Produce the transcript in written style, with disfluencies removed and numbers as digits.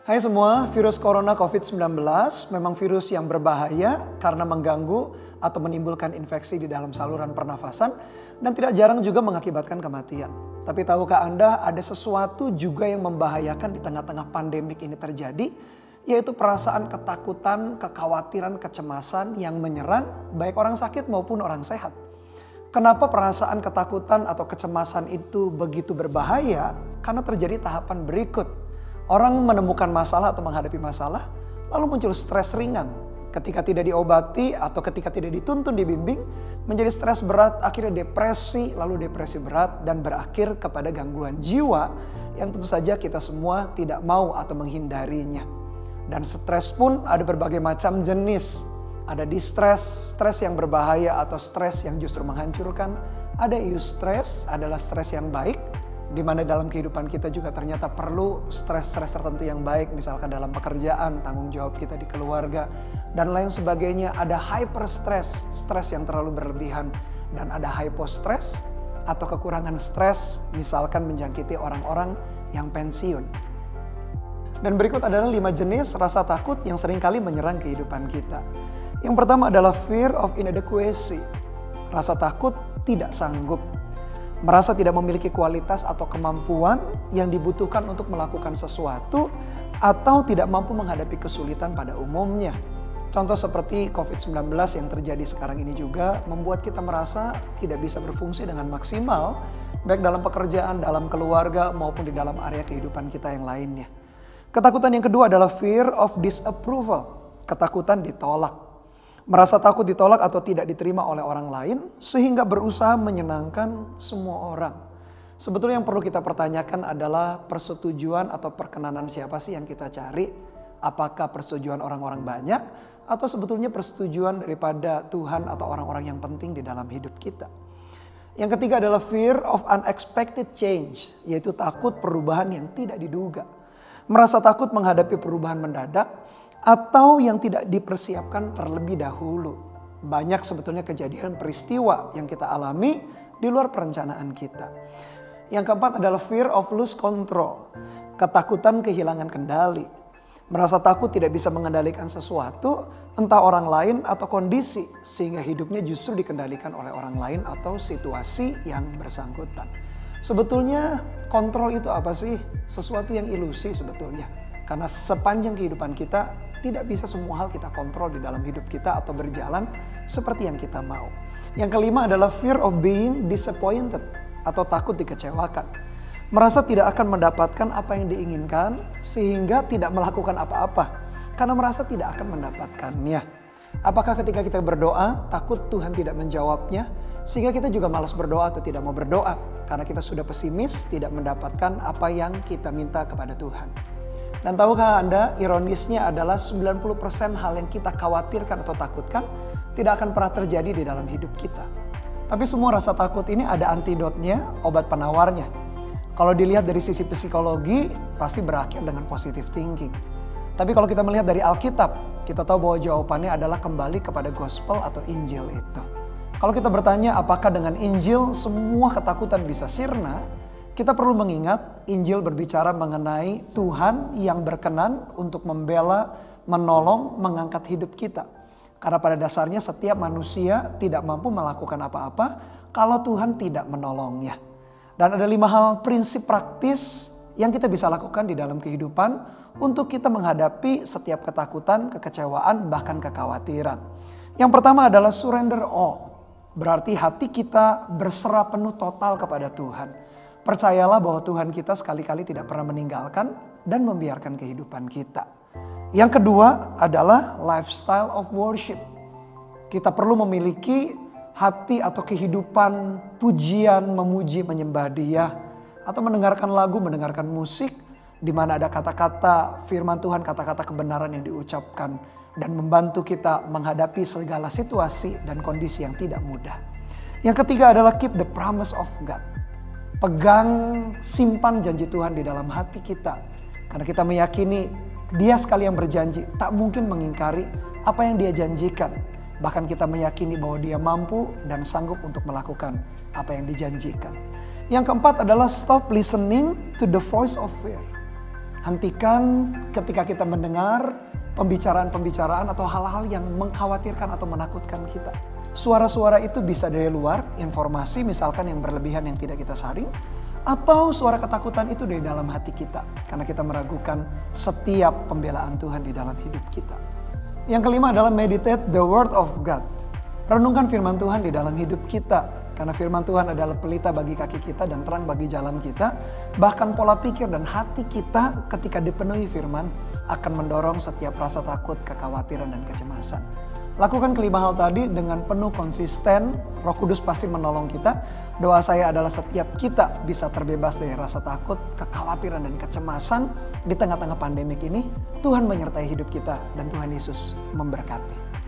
Hai semua, virus corona COVID-19 memang virus yang berbahaya karena mengganggu atau menimbulkan infeksi di dalam saluran pernafasan dan tidak jarang juga mengakibatkan kematian. Tapi tahukah Anda ada sesuatu juga yang membahayakan di tengah-tengah pandemik ini terjadi, yaitu perasaan ketakutan, kekhawatiran, kecemasan yang menyerang baik orang sakit maupun orang sehat. Kenapa perasaan ketakutan atau kecemasan itu begitu berbahaya? Karena terjadi tahapan berikut. Orang menemukan masalah atau menghadapi masalah, lalu muncul stres ringan. Ketika tidak diobati atau ketika tidak dituntun dibimbing, menjadi stres berat, akhirnya depresi, lalu depresi berat, dan berakhir kepada gangguan jiwa yang tentu saja kita semua tidak mau atau menghindarinya. Dan stres pun ada berbagai macam jenis. Ada distress, stres yang berbahaya atau stres yang justru menghancurkan. Ada eustress, adalah stres yang baik, di mana dalam kehidupan kita juga ternyata perlu stres-stres tertentu yang baik, misalkan dalam pekerjaan, tanggung jawab kita di keluarga, dan lain sebagainya. Ada hyperstress, stres yang terlalu berlebihan, dan ada hypostress atau kekurangan stres, misalkan menjangkiti orang-orang yang pensiun. Dan berikut adalah 5 jenis rasa takut yang seringkali menyerang kehidupan kita. Yang pertama adalah fear of inadequacy, rasa takut tidak sanggup. Merasa tidak memiliki kualitas atau kemampuan yang dibutuhkan untuk melakukan sesuatu atau tidak mampu menghadapi kesulitan pada umumnya. Contoh seperti COVID-19 yang terjadi sekarang ini juga membuat kita merasa tidak bisa berfungsi dengan maksimal, baik dalam pekerjaan, dalam keluarga, maupun di dalam area kehidupan kita yang lainnya. Ketakutan yang kedua adalah fear of disapproval, ketakutan ditolak. Merasa takut ditolak atau tidak diterima oleh orang lain sehingga berusaha menyenangkan semua orang. Sebetulnya yang perlu kita pertanyakan adalah persetujuan atau perkenanan siapa sih yang kita cari? Apakah persetujuan orang-orang banyak atau sebetulnya persetujuan daripada Tuhan atau orang-orang yang penting di dalam hidup kita? Yang ketiga adalah fear of unexpected change, yaitu takut perubahan yang tidak diduga. Merasa takut menghadapi perubahan mendadak atau yang tidak dipersiapkan terlebih dahulu. Banyak sebetulnya kejadian peristiwa yang kita alami di luar perencanaan kita. Yang keempat adalah fear of lose control, ketakutan kehilangan kendali. Merasa takut tidak bisa mengendalikan sesuatu, entah orang lain atau kondisi, sehingga hidupnya justru dikendalikan oleh orang lain atau situasi yang bersangkutan. Sebetulnya kontrol itu apa sih? Sesuatu yang ilusi sebetulnya. Karena sepanjang kehidupan kita, tidak bisa semua hal kita kontrol di dalam hidup kita atau berjalan seperti yang kita mau. Yang kelima adalah fear of being disappointed atau takut dikecewakan. Merasa tidak akan mendapatkan apa yang diinginkan sehingga tidak melakukan apa-apa karena merasa tidak akan mendapatkannya. Apakah ketika kita berdoa takut Tuhan tidak menjawabnya sehingga kita juga malas berdoa atau tidak mau berdoa karena kita sudah pesimis tidak mendapatkan apa yang kita minta kepada Tuhan. Dan tahukah Anda, ironisnya adalah 90% hal yang kita khawatirkan atau takutkan tidak akan pernah terjadi di dalam hidup kita. Tapi semua rasa takut ini ada antidotnya, obat penawarnya. Kalau dilihat dari sisi psikologi, pasti berakhir dengan positive thinking. Tapi kalau kita melihat dari Alkitab, kita tahu bahwa jawabannya adalah kembali kepada gospel atau Injil itu. Kalau kita bertanya apakah dengan Injil semua ketakutan bisa sirna, kita perlu mengingat Injil berbicara mengenai Tuhan yang berkenan untuk membela, menolong, mengangkat hidup kita. Karena pada dasarnya setiap manusia tidak mampu melakukan apa-apa kalau Tuhan tidak menolongnya. Dan ada 5 hal prinsip praktis yang kita bisa lakukan di dalam kehidupan untuk kita menghadapi setiap ketakutan, kekecewaan, bahkan kekhawatiran. Yang pertama adalah surrender all. Berarti hati kita berserah penuh total kepada Tuhan. Percayalah bahwa Tuhan kita sekali-kali tidak pernah meninggalkan dan membiarkan kehidupan kita. Yang kedua adalah lifestyle of worship. Kita perlu memiliki hati atau kehidupan pujian, memuji, menyembah Dia. Atau mendengarkan lagu, mendengarkan musik. Di mana ada kata-kata firman Tuhan, kata-kata kebenaran yang diucapkan. Dan membantu kita menghadapi segala situasi dan kondisi yang tidak mudah. Yang ketiga adalah keep the promise of God. Pegang, simpan janji Tuhan di dalam hati kita. Karena kita meyakini Dia sekali yang berjanji, tak mungkin mengingkari apa yang Dia janjikan. Bahkan kita meyakini bahwa Dia mampu dan sanggup untuk melakukan apa yang dijanjikan. Yang keempat adalah stop listening to the voice of fear. Hentikan ketika kita mendengar pembicaraan-pembicaraan atau hal-hal yang mengkhawatirkan atau menakutkan kita. Suara-suara itu bisa dari luar, informasi misalkan yang berlebihan yang tidak kita saring, atau suara ketakutan itu dari dalam hati kita karena kita meragukan setiap pembelaan Tuhan di dalam hidup kita. Yang kelima adalah meditate the word of God. Renungkan firman Tuhan di dalam hidup kita. Karena firman Tuhan adalah pelita bagi kaki kita dan terang bagi jalan kita. Bahkan pola pikir dan hati kita ketika dipenuhi firman akan mendorong setiap rasa takut, kekhawatiran, dan kecemasan. Lakukan kelima hal tadi dengan penuh konsisten. Roh Kudus pasti menolong kita. Doa saya adalah setiap kita bisa terbebas dari rasa takut, kekhawatiran, dan kecemasan di tengah-tengah pandemik ini. Tuhan menyertai hidup kita dan Tuhan Yesus memberkati.